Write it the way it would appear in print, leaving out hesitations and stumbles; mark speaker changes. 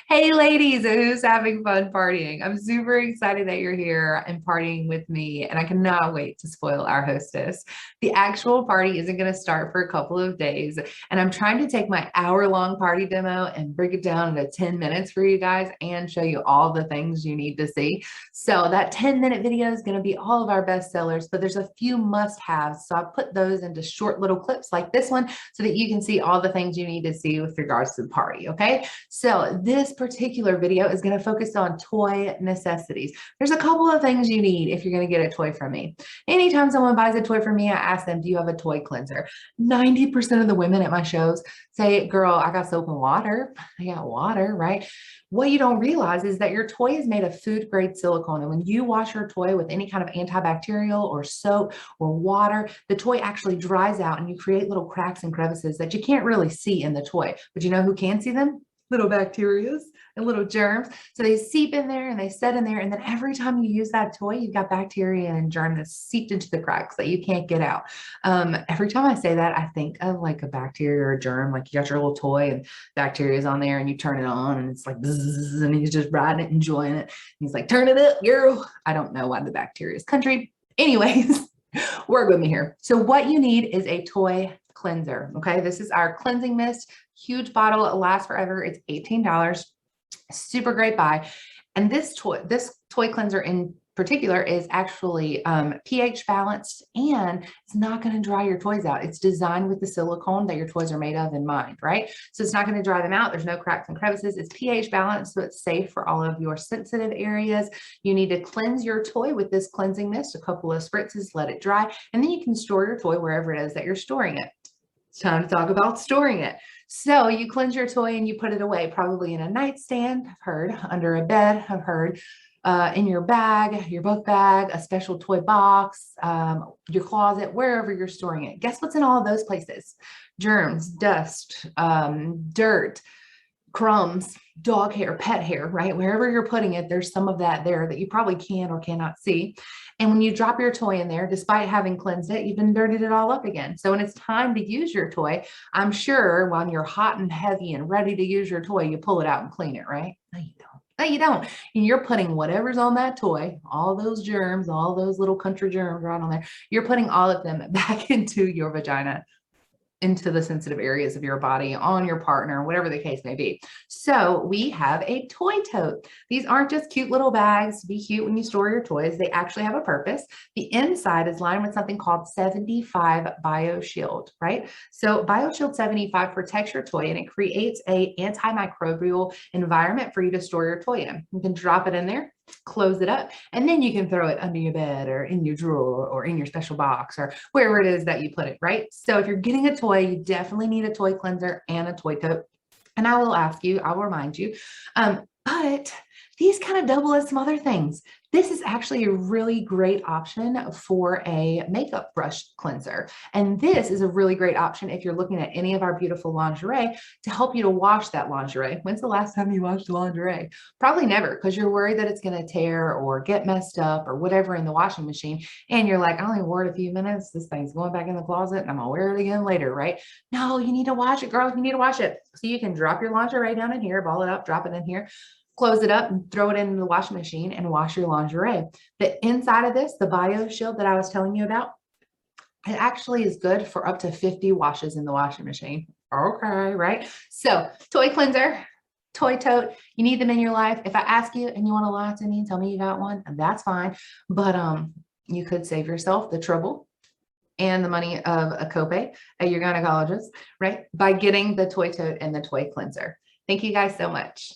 Speaker 1: Hey ladies, who's having fun partying? I'm super excited that you're here and partying with me, and I cannot wait to spoil our hostess. The actual party isn't going to start for a couple of days, and I'm trying to take my hour-long party demo and break it down into 10 minutes for you guys and show you all the things you need to see. So that 10-minute video is going to be all of our best sellers, but there's a few must-haves. So I put those into short little clips like this one so that you can see all the things you need to see with regards to the party, okay? So this particular video is going to focus on toy necessities. There's a couple of things you need if you're going to get a toy from me. Anytime someone buys a toy from me, I ask them, do you have a toy cleanser? 90% of the women at my shows say, girl, I got soap and water. I got water, right? What you don't realize is that your toy is made of food grade silicone. And when you wash your toy with any kind of antibacterial or soap or water, the toy actually dries out and you create little cracks and crevices that you can't really see in the toy. But you know who can see them? Little bacterias and little germs. So they seep in there and they set in there. And then every time you use that toy, you've got bacteria and germ that's seeped into the cracks that you can't get out. Every time I say that, I think of like a bacteria or a germ, like you got your little toy and bacteria is on there and you turn it on and it's like, bzzz, and he's just riding it, enjoying it. And he's like, turn it up, girl. I don't know why the bacteria is country. Anyways, work with me here. So what you need is a toy cleanser. Okay. This is our cleansing mist, huge bottle. It lasts forever. It's $18. Super great buy. And this toy cleanser in particular is actually pH balanced, and it's not going to dry your toys out. It's designed with the silicone that your toys are made of in mind, right? So it's not going to dry them out. There's no cracks and crevices. It's pH balanced, so it's safe for all of your sensitive areas. You need to cleanse your toy with this cleansing mist, a couple of spritzes, let it dry, and then you can store your toy wherever it is that you're storing it. It's time to talk about storing it. So you cleanse your toy and you put it away, probably in a nightstand, I've heard, under a bed, I've heard, in your bag, your book bag, a special toy box, your closet, wherever you're storing it. Guess what's in all of those places? Germs, dust, dirt, crumbs, dog hair, pet hair, right? Wherever you're putting it, there's some of that there that you probably can or cannot see. And when you drop your toy in there, despite having cleansed it, you've been dirtied it all up again. So when it's time to use your toy, I'm sure when you're hot and heavy and ready to use your toy, you pull it out and clean it, right? No, you don't. No, you don't. And you're putting whatever's on that toy, all those germs, all those little country germs right on there, you're putting all of them back into your vagina, into the sensitive areas of your body, on your partner, whatever the case may be. So we have a toy tote. These aren't just cute little bags to be cute when you store your toys. They actually have a purpose. The inside is lined with something called 75 BioShield, right? So BioShield 75 protects your toy and it creates a antimicrobial environment for you to store your toy in. You can drop it in there, close it up, and then you can throw it under your bed or in your drawer or in your special box or wherever it is that you put it, right? So if you're getting a toy, you definitely need a toy cleanser and a toy tote. And I will ask you, I will remind you, but these kind of double as some other things. This is actually a really great option for a makeup brush cleanser. And this is a really great option if you're looking at any of our beautiful lingerie to help you to wash that lingerie. When's the last time you washed lingerie? Probably never, because you're worried that it's going to tear or get messed up or whatever in the washing machine. And you're like, I only wore it a few minutes. This thing's going back in the closet and I'm going to wear it again later, right? No, you need to wash it, girl. You need to wash it. So you can drop your lingerie down in here, ball it up, drop it in here, close it up and throw it into the washing machine and wash your lingerie. The inside of this, the BioShield that I was telling you about, it actually is good for up to 50 washes in the washing machine. Okay, right? So toy cleanser, toy tote, you need them in your life. If I ask you and you want to lie to me and tell me you got one, that's fine. But you could save yourself the trouble and the money of a copay at your gynecologist, right? By getting the toy tote and the toy cleanser. Thank you guys so much.